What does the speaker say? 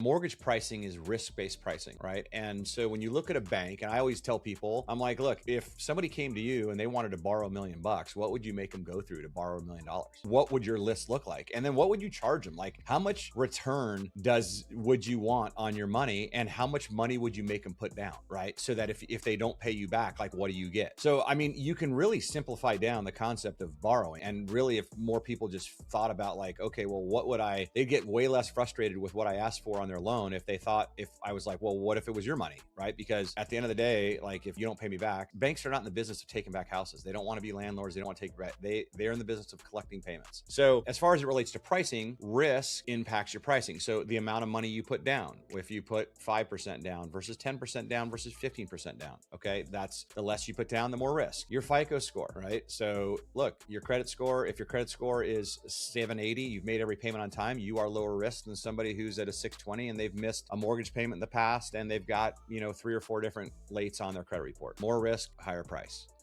Mortgage pricing is risk-based pricing, right? And so when you look at a bank, and I always tell people, I'm like, look, if somebody came to you and they wanted to borrow $1 million, what would you make them go through to borrow $1 million? What would your list look like? And then what would you charge them? Like, how much return would you want on your money, and how much money would you make them put down, right? So that if they don't pay you back, like, what do you get? So, I mean, you can really simplify down the concept of borrowing. And really, if more people just thought about like, okay, well, they'd get way less frustrated with what I asked for on their loan if I was like, well, what if it was your money, right? Because at the end of the day, like, if you don't pay me back, banks are not in the business of taking back houses. They don't want to be landlords. They don't want to take rent. They're in the business of collecting payments. So as far as it relates to pricing, risk impacts your pricing. So the amount of money you put down, if you put 5% down versus 10% down versus 15% down, okay, that's the less you put down, the more risk. Your FICO score, right? So look, your credit score, if your credit score is 780, you've made every payment on time, you are lower risk than somebody who's at a 620 and they've missed a mortgage payment in the past and they've got, 3 or 4 different lates on their credit report. More risk, higher price.